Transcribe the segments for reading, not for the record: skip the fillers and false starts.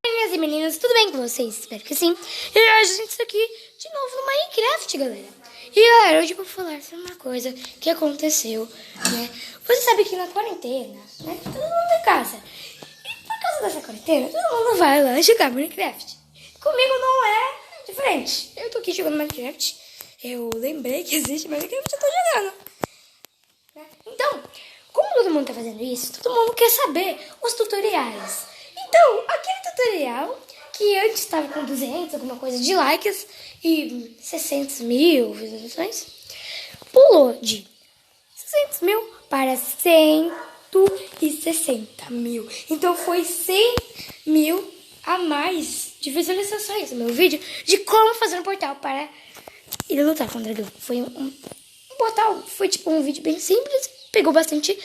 Meninas e meninos, tudo bem com vocês? Espero que sim. E hoje a gente está aqui de novo no Minecraft, galera. E galera, hoje eu vou falar sobre uma coisa que aconteceu, né? Você sabe que na quarentena, né? Todo mundo em casa. E por causa dessa quarentena, todo mundo vai lá jogar Minecraft. Comigo não é diferente. Eu tô aqui jogando Minecraft. Eu lembrei que existe Minecraft e eu tô jogando. Né? Então, como todo mundo tá fazendo isso, todo mundo quer saber os tutoriais. Então, aquele tutorial que antes estava com 200, alguma coisa de likes e 600 mil visualizações, pulou de 600 mil para 160 mil. Então, foi 100 mil a mais de visualizações no meu vídeo de como fazer um portal para ir lutar contra o dragão. Foi um portal, foi tipo um vídeo bem simples, pegou bastante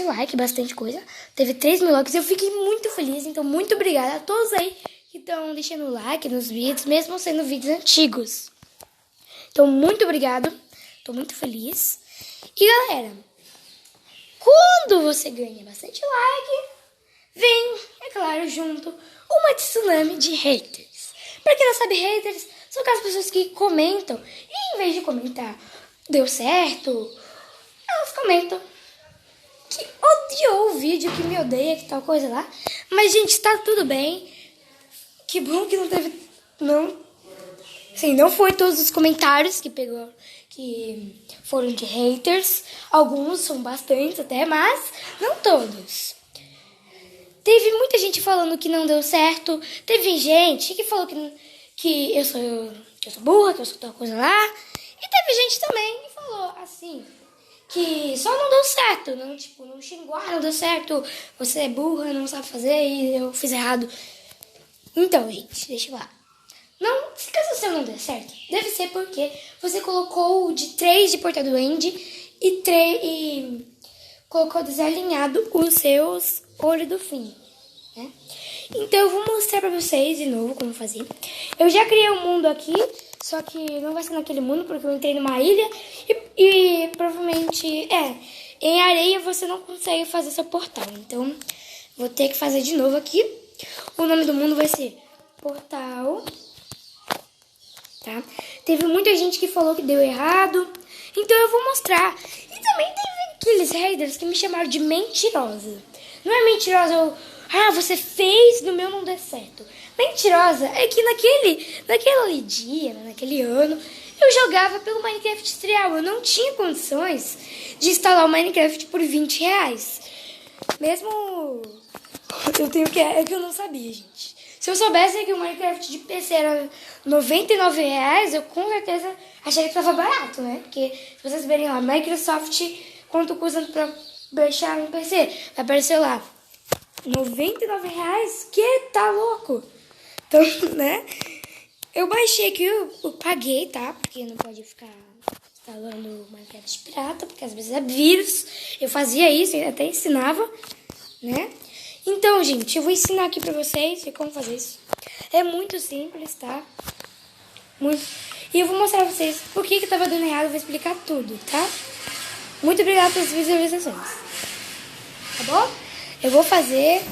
like, bastante coisa. Teve 3 mil likes, eu fiquei muito feliz. Então, muito obrigada a todos aí que estão deixando like nos vídeos, mesmo sendo vídeos antigos. Então, muito obrigado. Tô muito feliz. E, galera, quando você ganha bastante like, vem, é claro, junto uma tsunami de haters. Pra quem não sabe, haters são aquelas pessoas que comentam e, em vez de comentar, deu certo, elas comentam que odiou o vídeo, que me odeia, que tal coisa lá. Mas, gente, tá tudo bem. Que bom que não teve... Não foi todos os comentários que foram de haters. Alguns são bastantes até, mas não todos. Teve muita gente falando que não deu certo. Teve gente que falou que eu sou burra, que eu sou tal coisa lá. E teve gente também que falou assim... que só não deu certo, não xingou, não deu certo, você é burra, não sabe fazer e eu fiz errado. Então, gente, deixa eu lá. Se caso o seu não der certo, deve ser porque você colocou de 3 de portal do End e colocou desalinhado os seus olhos do fim, né? Então, eu vou mostrar pra vocês de novo como fazer. Eu já criei um mundo aqui, só que não vai ser naquele mundo, porque eu entrei numa ilha e provavelmente, em areia você não consegue fazer seu portal. Então, vou ter que fazer de novo aqui. O nome do mundo vai ser Portal, tá? Teve muita gente que falou que deu errado, então eu vou mostrar. E também teve aqueles haters que me chamaram de mentirosa. Não é mentirosa, você fez, no meu não deu certo. Mentirosa é que naquele dia, naquele ano, eu jogava pelo Minecraft Trial. Eu não tinha condições de instalar o Minecraft por 20 reais. Mesmo é que eu não sabia, gente. Se eu soubesse que o Minecraft de PC era 99 reais, eu com certeza acharia que tava barato, né? Porque se vocês verem lá, Microsoft, quanto custa pra baixar no PC? Vai aparecer lá, 99 reais? Que tá louco? Então, né? Eu baixei aqui, eu paguei, tá? Porque não pode ficar instalando Minecraft pirata, porque às vezes é vírus. Eu fazia isso, eu até ensinava, né? Então, gente, eu vou ensinar aqui pra vocês como fazer isso. É muito simples, tá? E eu vou mostrar pra vocês por que tava dando errado, eu vou explicar tudo, tá? Muito obrigada pelas visualizações. Tá bom? Eu vou fazer,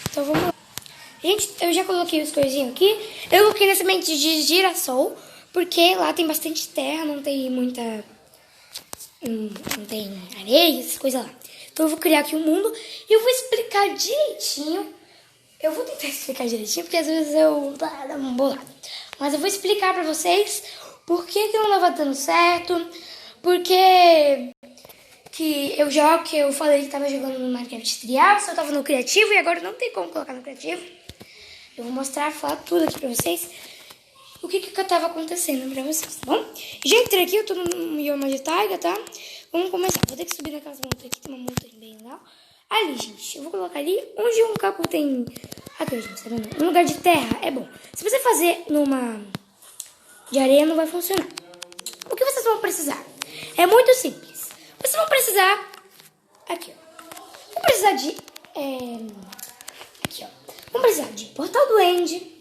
então vamos lá. Gente, eu já coloquei os coisinhos aqui. Eu coloquei na semente de girassol, porque lá tem bastante terra, não tem muita... não tem areia, essas coisas lá. Então eu vou criar aqui um mundo e eu vou explicar direitinho. Eu vou tentar explicar direitinho, porque às vezes eu dá uma bolada. Mas eu vou explicar pra vocês por que não tava dando certo, porque... que eu falei que tava jogando no Minecraft Trial, só tava no criativo e agora não tem como colocar no criativo. Eu vou falar tudo aqui pra vocês, o que tava acontecendo pra vocês, tá bom? Já entrei aqui, eu tô no bioma de taiga, tá? Vamos começar, vou ter que subir naquelas montanhas aqui, tem uma montanha bem legal. Ali, gente, eu vou colocar ali, onde um capo tem... Aqui, gente, tá vendo? Um lugar de terra é bom. Se você fazer numa de areia, não vai funcionar. O que vocês vão precisar? É muito simples. Vocês vão precisar... Aqui, ó. Vão precisar de... Aqui, ó. Vão precisar de portal do End,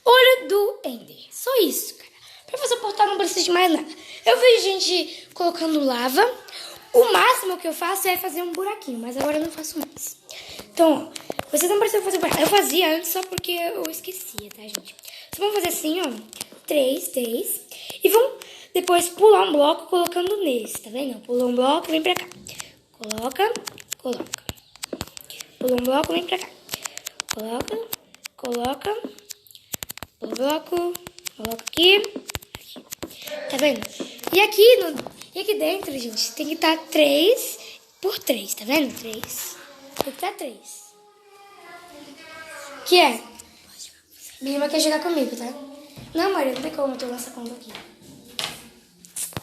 olho do Ender. Só isso, cara. Pra fazer o portal não precisa de mais nada. Eu vejo gente colocando lava. O máximo que eu faço é fazer um buraquinho, mas agora eu não faço mais. Então, ó, Vocês não precisam fazer parte. Eu fazia antes só porque eu esquecia, tá, gente? Vocês vão fazer assim, ó. 3, 3. E vão depois pular um bloco colocando neles, tá vendo? Pula um bloco, vem pra cá. Coloca, coloca. Pula um bloco, vem pra cá. Coloca, coloca. Pula um bloco, coloca aqui. Tá vendo? E aqui dentro, gente, tem que estar 3 por 3, tá vendo? 3. Tem que estar 3. Que é? Minha irmã quer jogar comigo, tá? Não, Maria, não tem como eu ter essa conta aqui.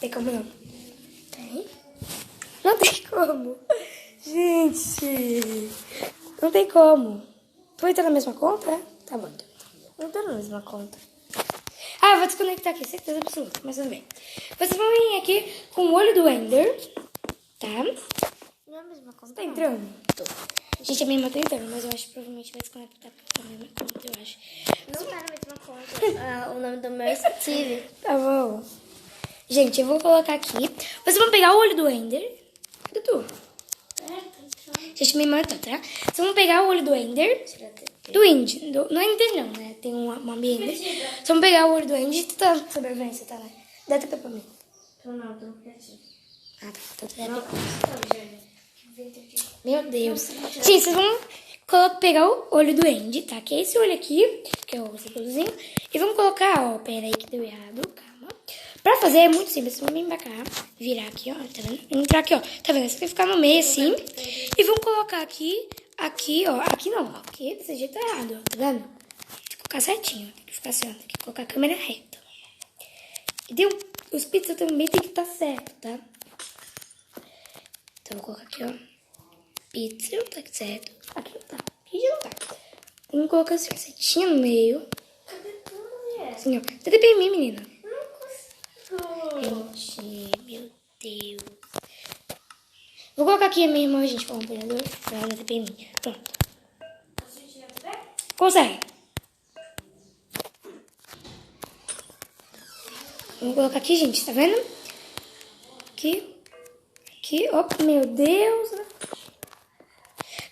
Tem como não? Tem? Não tem como. Gente, não tem como. Tu vai entrar na mesma conta? É? Tá bom, então. Não tô na mesma conta. Ah, vou desconectar aqui, certeza absoluta, mas tudo bem. Vocês vão vir aqui com o olho do Ender, tá? Não é a mesma conta. Tá entrando? Tô. Gente, a minha irmã tá entrando, mas eu acho que provavelmente vai desconectar na mesma conta, eu acho. Não tá na mesma conta. O nome do meu é Steve. Tá bom. Gente, eu vou colocar aqui. Vocês vão pegar o olho do Ender. Cadê tu? Gente, minha irmã tá, tá? Vocês vão pegar o olho do Ender. Do Ender. Não é Ender não, né? Tem uma Ender. Vocês vão pegar o olho do Ender. Tu tá sobrevivência, tá, né? Dá teta pra mim. Não, tô quietinho. Ah, tá. Então, meu Deus. Gente, vocês vão pegar o olho do Andy, tá? Que é esse olho aqui, que é o círculozinho. E vamos colocar, ó, pera aí que deu errado, calma. Pra fazer é muito simples, vocês vão vir pra cá, virar aqui, ó, tá vendo? Entrar aqui, ó, tá vendo? Você vai ficar no meio assim. E vamos colocar aqui, ó, aqui não, ó, aqui desse jeito errado, ó, tá vendo? Tem que colocar certinho, tem que ficar assim, ó, tem que colocar a câmera reta. E os pizzas também tem que estar certo, tá? Então, vou colocar aqui, ó. Pizza, tá certo. Aqui não tá. Aqui já não tá. Tem que colocar assim, ó, setinha no meio. Cadê tu, mulher? Assim, ó. Tenta bem em mim, menina. Não consigo. Gente, meu Deus. Vou colocar aqui a minha irmã, gente, para um operador. Pra ela ter bem em mim. Pronto. Consegue. Vou colocar aqui, gente, tá vendo? Aqui. Aqui, opa, meu Deus.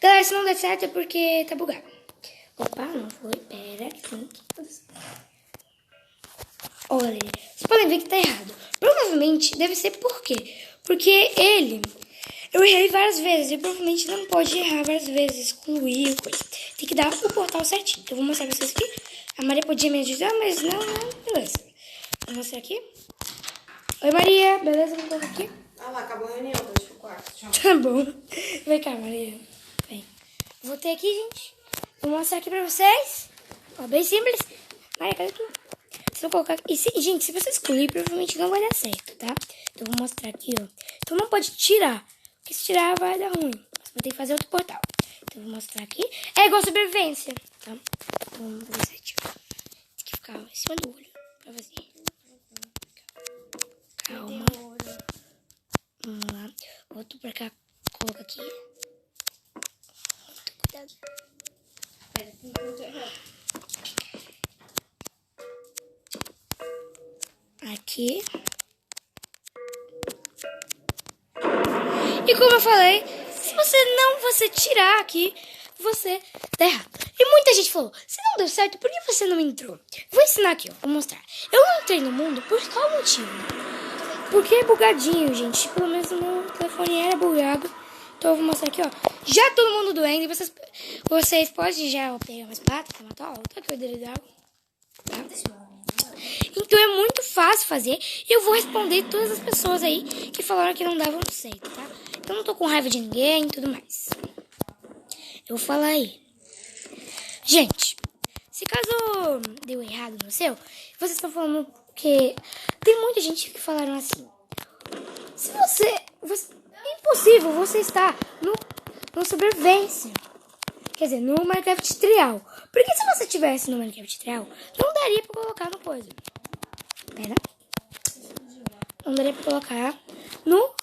Galera, se não der certo é porque tá bugado. Opa, não foi, pera. Olha, vocês podem ver que tá errado. Provavelmente deve ser por quê? Porque eu errei várias vezes. E provavelmente não pode errar várias vezes com o i e coisa. Tem que dar o portal certinho. Então eu vou mostrar pra vocês aqui. A Maria podia me ajudar, mas não, beleza. Vou mostrar aqui. Oi, Maria, beleza? Vamos colocar aqui. Ah lá, acabou a reunião, deixa pro quarto. Tchau. Tá bom. Vem cá, Maria. Vem. Vou ter aqui, gente. Vou mostrar aqui pra vocês. Ó, bem simples. Maria, cadê tu? Vocês vão colocar... gente, se você excluir, provavelmente não vai dar certo, tá? Então, eu vou mostrar aqui, ó. Então, não pode tirar. Porque se tirar, vai dar ruim. Você vai ter que fazer outro portal. Então, eu vou mostrar aqui. É igual sobrevivência, tá? Então, vamos fazer certinho. Tem que ficar em cima do olho pra fazer. Calma. Vamos lá. Outro pra cá. Coloca aqui. Muito cuidado. Pera, tem que errado. Aqui. E como eu falei, se você tirar aqui, você tá errado. E muita gente falou, se não deu certo, por que você não entrou? Vou ensinar aqui, ó. Vou mostrar. Eu não entrei no mundo por qual motivo? Porque é bugadinho, gente. Pelo menos o meu telefone era bugado. Então eu vou mostrar aqui, ó. Já todo mundo doendo. Vocês podem já pegar uma espada pra matar. Ó, tá aqui o dedo d'água. Tá? Então é muito fácil fazer. E eu vou responder todas as pessoas aí que falaram que não davam certo, tá? Então eu não tô com raiva de ninguém e tudo mais. Eu vou falar aí. Gente, se caso deu errado no seu, vocês estão falando que tem muita gente que falaram assim. Se você é impossível você estar no sobrevivência. Quer dizer, no Minecraft Trial. Porque se você tivesse no Minecraft Trial, não daria pra colocar no coisa. Pera. Não daria pra colocar não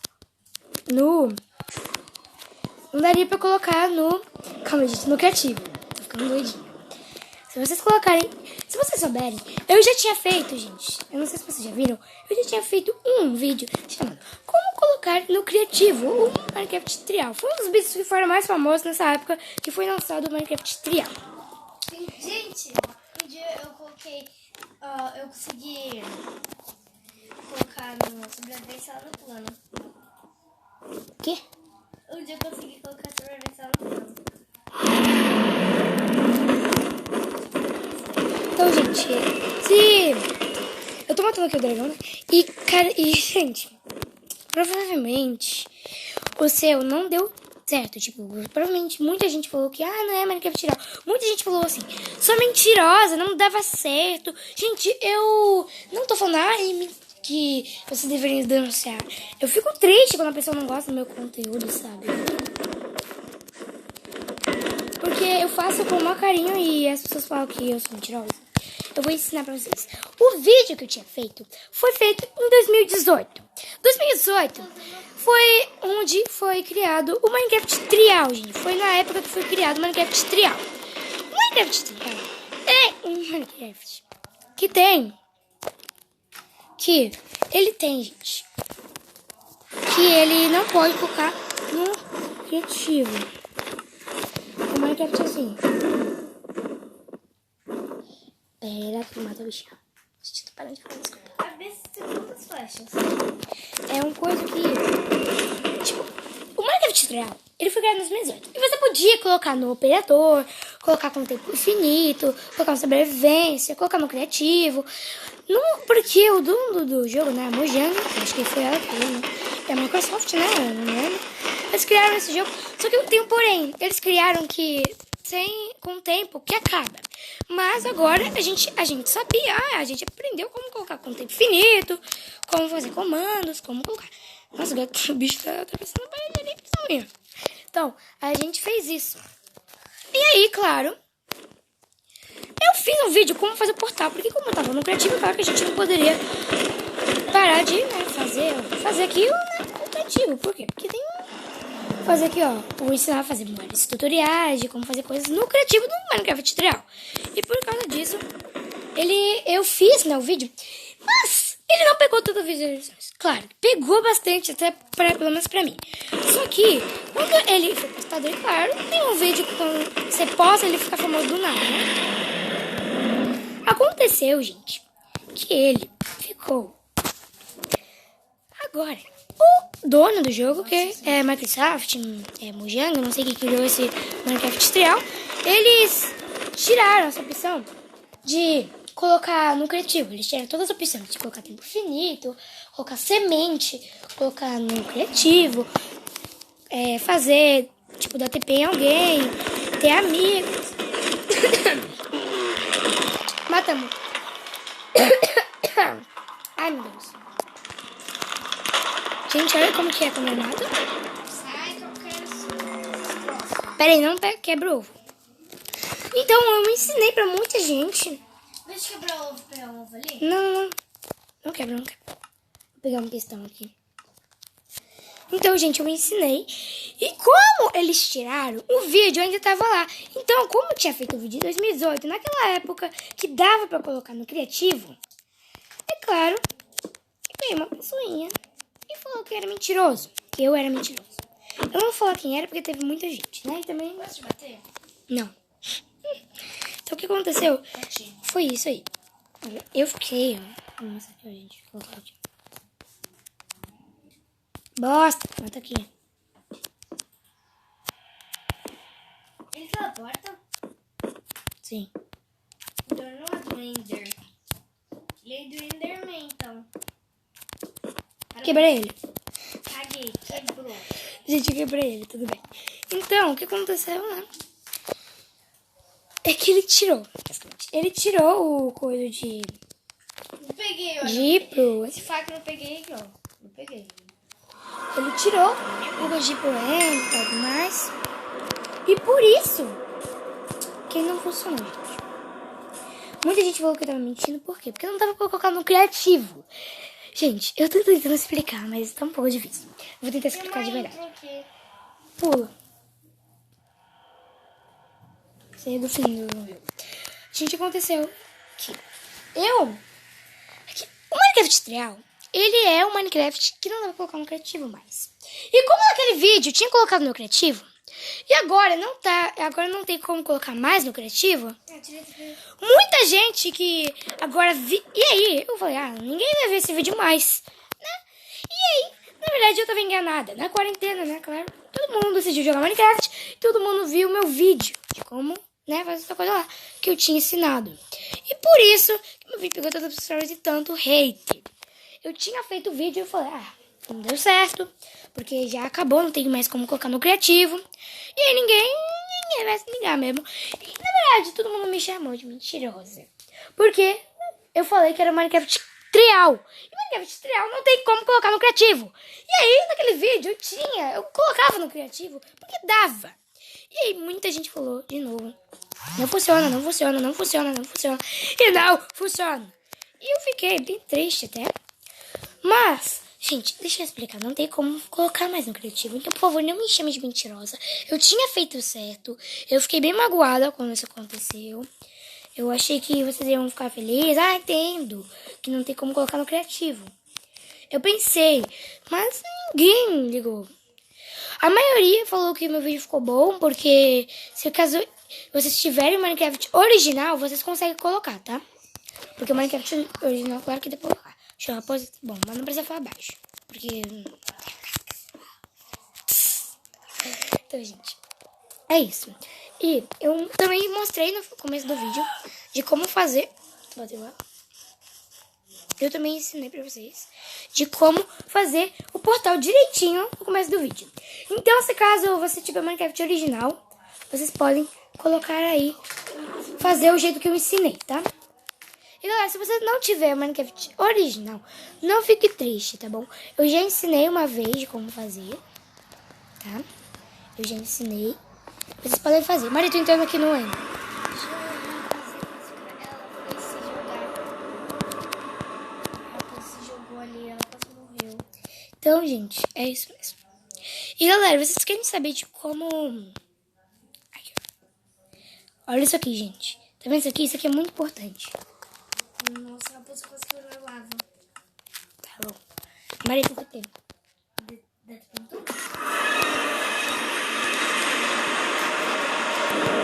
daria pra colocar no... Calma, gente, no criativo. Tô ficando doidinha. Se vocês colocarem... Se vocês souberem... Eu já tinha feito, gente. Eu não sei se vocês já viram. Eu já tinha feito um vídeo chamado Como colocar no criativo o Minecraft Trial. Foi um dos vídeos que foram mais famosos nessa época que foi lançado o Minecraft Trial. Gente, um dia eu coloquei. Eu consegui colocar no sobrevivência lá no plano. O quê? Um dia eu consegui colocar sobrevivência lá no plano. Então, gente, se... Eu tô matando aqui o dragão, né? E, cara, gente, provavelmente o seu não deu certo. Tipo, provavelmente muita gente falou que, não é Minecraft Trial. Muita gente falou assim, sou mentirosa, não dava certo. Gente, eu não tô falando, que você deveria denunciar. Eu fico triste quando a pessoa não gosta do meu conteúdo, sabe? Porque eu faço com o maior carinho e as pessoas falam que eu sou mentirosa. Eu vou ensinar pra vocês. O vídeo que eu tinha feito foi feito em 2018. 2018 foi onde foi criado o Minecraft Trial, gente. Foi na época que foi criado o Minecraft Trial. O Minecraft Trial é um Minecraft ele tem, gente, que ele não pode colocar no criativo. O Minecraft é assim. Pera, que mata o bichinho. Gente, tô parando de falar, desculpa. A besta tem muitas flechas. É uma coisa que... Tipo, o Minecraft Trial, ele foi criado em 2018. E você podia colocar no operador, colocar com tempo infinito, colocar no sobrevivência, colocar no criativo. Porque o dono do jogo, né, a Mojang, acho que foi ela que criou, né? É a Microsoft, né? Eu não lembro. Eles criaram esse jogo. Só que tem um porém. Eles criaram que com o tempo que acaba. Mas agora a gente sabia, a gente aprendeu como colocar com tempo infinito, como fazer comandos, como colocar. Nossa, o bicho tá pensando na parede ali. Então, a gente fez isso. E aí, claro, eu fiz um vídeo como fazer o portal, porque como eu tava no criativo, claro que a gente não poderia parar de, né, fazer aqui o criativo. Por quê? Porque tem fazer aqui, vou ensinar a fazer vários tutoriais de como fazer coisas no criativo do Minecraft Trial. E por causa disso, eu fiz, né, o vídeo, mas ele não pegou todas as visualizações. Claro, pegou bastante, até pelo menos pra mim. Só que, quando ele foi postado, claro, tem um vídeo que quando você posta, ele fica famoso do nada, né? Aconteceu, gente, que ele ficou... Agora, o dono do jogo, que é Microsoft, Mojang, não sei quem criou esse Minecraft Trial, eles tiraram essa opção de colocar no criativo. Eles tiraram todas as opções de colocar tempo finito, colocar semente, colocar no criativo, fazer, tipo, dar TP em alguém, ter amigos. Matamos. Ai, meu Deus. Gente, olha como que é quando eu mato. Sai que eu quero. Pera aí, não quebra o ovo. Então, eu ensinei pra muita gente. Deixa eu quebrar o ovo, pegar o ovo ali. Não. Não quebra. Vou pegar uma questão aqui. Então, gente, eu ensinei. E como eles tiraram, o vídeo ainda tava lá. Então, como eu tinha feito o vídeo em 2018, naquela época que dava pra colocar no criativo, é claro, veio uma pessoinha e falou que era mentiroso. Que eu era mentiroso. Eu não vou falar quem era porque teve muita gente, né? E também... Posso te bater? Não. Então, o que aconteceu? Foi isso aí. Olha, eu fiquei... Vou mostrar aqui, gente. Vou colocar aqui. Bosta. Mata aqui. Ele teleporta? Sim. Então não é do Ender. Ele é do Enderman, então. Quebrei ele. Caguei, quebrou. Gente, eu quebrei ele, tudo bem. Então, o que aconteceu, né? É que ele tirou. Ele tirou o coisa de... Não peguei, olha. De pro... Esse faca eu não peguei aqui, ó. Não peguei. Ele tirou o coisa de pro e tudo mais. E por isso que ele não funcionou, gente. Muita gente falou que eu tava mentindo. Por quê? Porque eu não tava colocando no criativo. Gente, eu tô tentando explicar, mas tá um pouco difícil. Vou tentar explicar de verdade. Pula. Isso aí é do fim do jogo. Gente, aconteceu que o Minecraft Trial, ele é um Minecraft que não dá pra colocar no criativo mais. E como naquele vídeo eu tinha colocado no criativo, e agora não tem como colocar mais no criativo, muita gente que agora e aí, eu falei, ninguém vai ver esse vídeo mais, né? E aí, na verdade eu tava enganada, na quarentena, né, claro, todo mundo decidiu jogar Minecraft, todo mundo viu meu vídeo de como, né, fazer essa coisa lá, que eu tinha ensinado. E por isso, que meu vídeo pegou tantas pessoas e tanto hate. Eu tinha feito o vídeo e eu falei, não deu certo, porque já acabou, não tem mais como colocar no criativo. E aí ninguém vai se ligar mesmo. E, na verdade, todo mundo me chamou de mentirosa. Porque eu falei que era Minecraft Trial. E Minecraft Trial não tem como colocar no criativo. E aí, naquele vídeo, eu colocava no criativo, porque dava. E aí, muita gente falou, de novo, não funciona, não funciona, não funciona, não funciona. E não funciona. E eu fiquei bem triste até. Mas, gente, deixa eu explicar. Não tem como colocar mais no criativo. Então, por favor, não me chame de mentirosa. Eu tinha feito certo. Eu fiquei bem magoada quando isso aconteceu. Eu achei que vocês iam ficar felizes. Entendo que não tem como colocar no criativo. Eu pensei, mas ninguém ligou. A maioria falou que meu vídeo ficou bom, porque se caso vocês tiverem o Minecraft original, vocês conseguem colocar, tá? Porque o Minecraft original, claro que dá pra colocar. Deixa eu raposa. Bom, mas não precisa falar baixo. Porque... Então, gente, é isso. E eu também mostrei no começo do vídeo de como fazer... Bateu lá. Eu também ensinei pra vocês de como fazer o portal direitinho no começo do vídeo. Então, se caso você tiver Minecraft original, vocês podem colocar aí, fazer o jeito que eu ensinei, tá? E galera, se você não tiver Minecraft original, não fique triste, tá bom? Eu já ensinei uma vez de como fazer, tá? Eu já ensinei. Vocês podem fazer. Maria, tô entrando aqui no Ender. Então, gente, é isso mesmo. E galera, vocês querem saber de como... Aqui, ó. Olha isso aqui, gente. Tá vendo isso aqui? Isso aqui é muito importante. Nossa, a raposa quase que eu lavo. Tá bom. Maria, tem que tempo.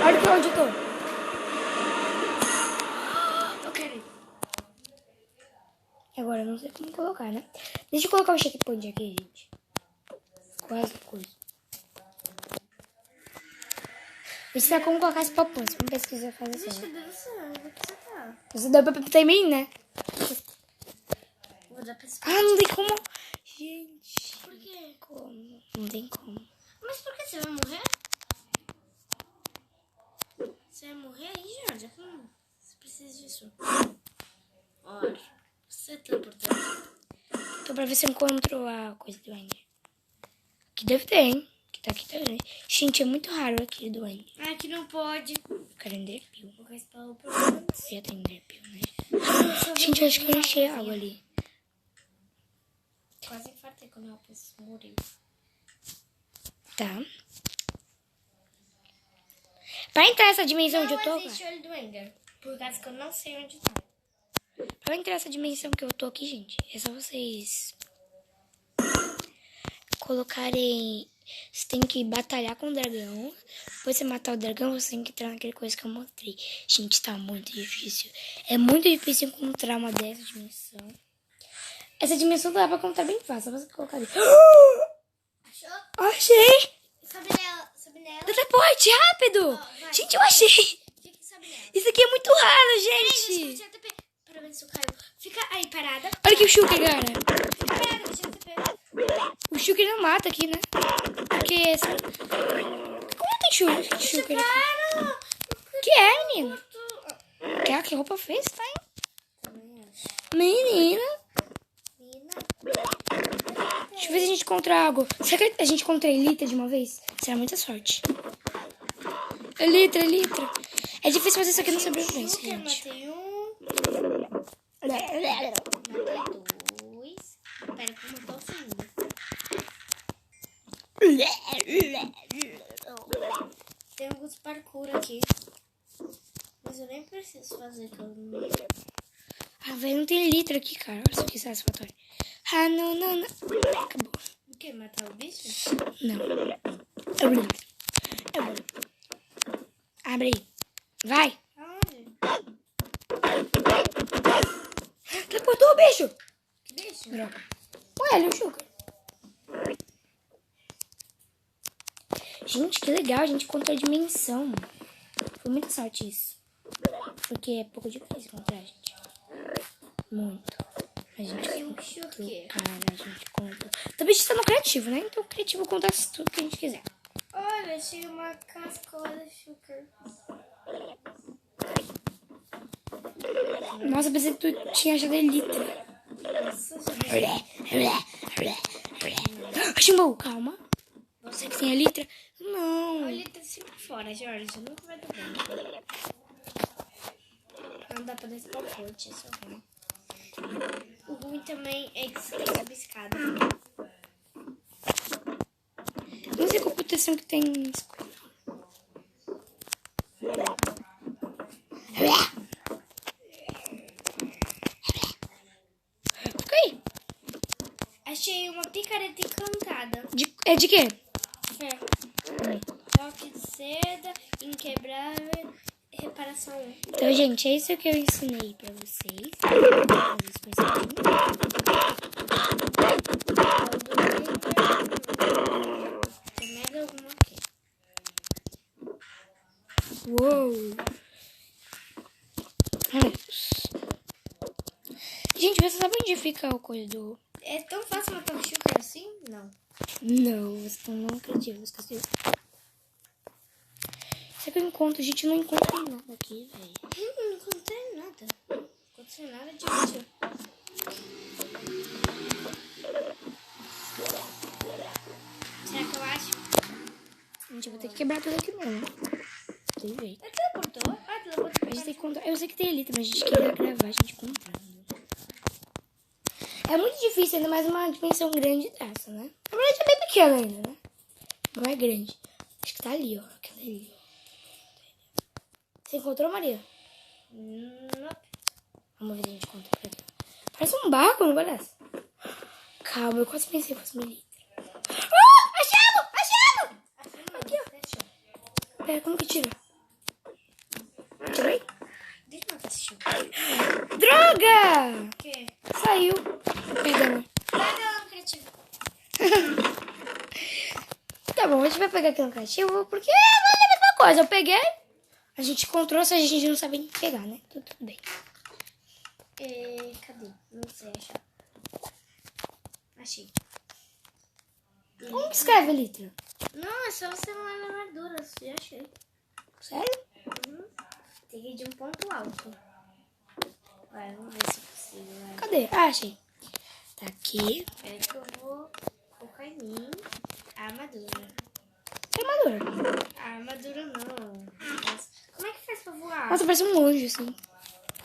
Olha pra onde eu tô. Eu quero ir. Agora eu não sei como colocar, né? Deixa eu colocar o checkpoint aqui, gente. Quase coisa. Vou ensinar como colocar as pop-ups. Vamos pesquisar fazer assim. Deixa Deus do céu, eu vou precisar. Você dá pra também, né? Vou dar pra esse Não tem como. Gente. Por quê? Como? Não tem como. Mas por que você vai morrer? Você vai morrer aí, Jorge? Você precisa disso. Olha, você tá por trás. Tô pra ver se eu encontro a coisa do Ender. Que deve ter, hein? Que tá aqui também. Gente, é muito raro aquele do Ender. Aqui não pode. Eu quero Enderpeel. Vou respawnar o problema. Já tem Enderpeel, né? Gente, eu acho que eu enchei água ali. Quase infartei quando a pessoa morreu. Tá. Pra entrar nessa dimensão onde eu tô... Não existe olho do Ender. Por causa que eu não sei onde tá. Pra entrar nessa dimensão que eu tô aqui, gente, é só vocês colocarem... Você tem que batalhar com o dragão. Depois você matar o dragão, você tem que entrar naquele coisa que eu mostrei. Gente, tá muito difícil. É muito difícil encontrar uma dessa dimensão. Essa dimensão dá pra encontrar bem fácil. Só você colocar ali. Achou? Achei! Sobe nela. Sobe nela. Teleporte, rápido! Vai, Gente, eu achei! Fica e sobe nela. Isso aqui é muito raro, Deixa gente! eu TP. Pra ver se eu caio. Fica aí parada. Olha aqui o Shulker, cara. Fica parada, deixa eu TP. O Shulker não mata aqui, né? Porque esse... Como tem Shulker aqui? Para! Que é, menino? Que roupa fez, tá, hein? Também acho. Menina. Menina. Deixa eu ver se a gente encontra água. Será que a gente encontra Elitra de uma vez? Será muita sorte. Elitra. É difícil fazer isso aqui no sobrevivência, Eu gente. matei um. Matei dois. Pera, que eu matou o segundo. Tem alguns parkour aqui. Mas eu nem preciso fazer, que eu não... Velho, não tem Elitra aqui, cara. Olha isso aqui, satisfatório. Ah, não, não, não. Acabou. O que? Matar o bicho? Não. Abre aí. Vai. Aonde? Teleportou o bicho. Que bicho? Droga. Ué, ele é o Sugar. Gente, que legal. A gente encontrou a dimensão. Foi muita sorte isso. Porque é pouco difícil encontrar, gente. Muito. A gente Tem um encontrou, Sugar. cara, a gente encontrou. Também está no criativo, né? Então o criativo conta tudo que a gente quiser. Olha, achei uma cascola de Sugar. Nossa, pensei que tu tinha achado Elytra. Nossa, já Chimbo, calma. Você que tem Elytra? Não. Olha, tá sempre fora, Jorge. Nunca vai dar bem. Não dá pra descer o forte, isso é ruim. O ruim também é que você tem que subir escada. Não sei qual proteção que tem. Fica aí. Achei uma picareta encantada. É de quê? Ferro. Toque de seda, inquebrável, reparação 1. Então, gente, é isso que eu ensinei pra vocês. Pra vocês conhecerem. Tem mais alguma aqui? Uou! Ai, Deus. Gente, você sabe onde fica o coisa do... É tão fácil matar um Sugar assim? Não. Não, você não acredita, você esqueceu. Será que eu encontro? A gente não encontra nada aqui, velho. Não encontrei nada. Não encontrei nada de útil. Será que eu acho? Gente, eu vou ter que quebrar tudo aqui mesmo. Tem jeito. É teleportou? Ah, teleportou. A gente tem que encontrar. Eu sei que tem Elytra, mas a gente queria gravar a gente encontrando. É muito difícil, ainda mais uma dimensão grande dessa, né? Na verdade é bem pequena ainda, né? Não é grande. Acho que tá ali, ó. Aquela ali. Você encontrou, Maria? Não. Vamos ver se a gente encontra por aqui. Parece um barco, não parece? Calma, eu quase pensei que fosse uma Elytra. Ah! Achamos! Achamos! Aqui, ó. Pera, como que tira? Tirei? Deixa eu matar esse Sugar. Droga! O quê? Saiu. Perdão. Vai dar um criativo. Tá bom, a gente vai pegar aqui no criativo, porque é a mesma coisa. Eu peguei, a gente encontrou, se a gente não sabe nem pegar, né? Tudo bem. Cadê? Não sei achar. Achei. Como que escreve Elytra? Não, é só você lá na armadura. Já achei. Sério? Tem que ir de um ponto alto. Vai, vamos ver se é possível. Vai. Cadê? Ah, achei. Tá aqui. Espera que eu vou colocar em mim a armadura. Que armadura. A armadura não. Como é que faz pra voar? Nossa, parece um anjo, assim.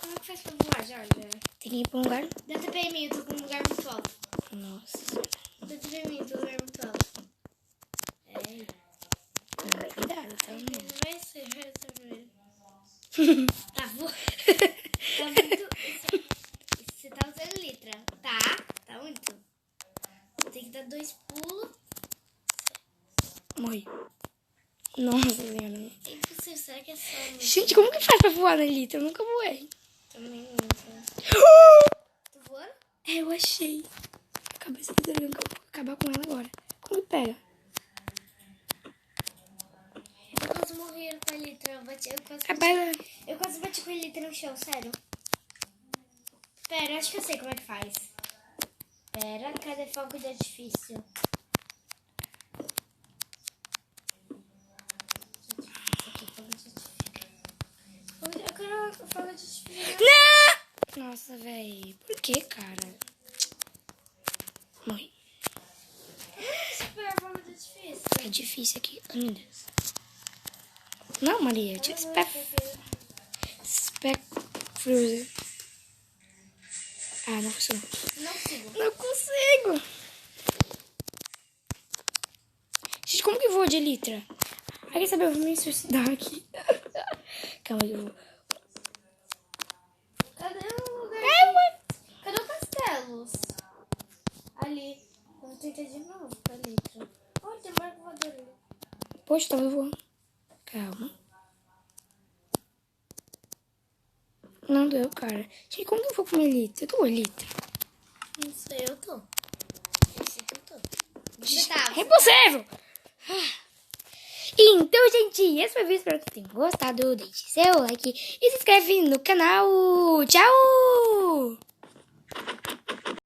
Como é que faz pra voar, Jorge? Tem que ir pra um lugar. Dá TP em mim, eu tô com um lugar muito alto. Nossa. Dá TP em mim, eu tô com um lugar muito alto. É. Cuidado, tá? Não vai ser essa primeiro. Tá voando. Tá muito... Você tá usando Elytra. Tá muito. Tem que dar 2 pulos. Morri. Nossa senhora. É impossível, será que é só... Gente, como que faz pra voar na Elytra? Eu nunca voei. Também não. Tô voando? É, eu achei. A cabeça do dragão, que eu vou acabar com ela agora. Como que pega? Eu quase morri com a Elytra. Eu quase bati com a Elytra no chão, sério. Pera, acho que eu sei como é que faz. Pera, cadê fogo de artifício? Aqui, fogo de artifício. Eu quero fogo de artifício. Não! Nossa, véi. Por que, cara? Morri. Super fogo de artifício. É difícil aqui. Ai, meu Deus. Não, Maria. Tira esse pé. Spec Freezer. Ah, não consigo. Não consigo. Não consigo. Gente, como que voa de Elytra? Ah, quer saber? Eu vou me suicidar aqui. Calma aí, eu vou. Cadê o lugar? É, mãe. Cadê o castelos? tentar de novo com a letra. Olha, tem barco voador ali. Poxa, tava voando. Calma. Não deu, cara. Gente, como que eu vou com uma Elitra? Eu tô com Elitra. Não sei, eu tô. Eu sei que eu tô. Você tá? É impossível! Então, gente, esse foi o vídeo. Espero que tenham gostado. Deixe seu like e se inscreve no canal. Tchau!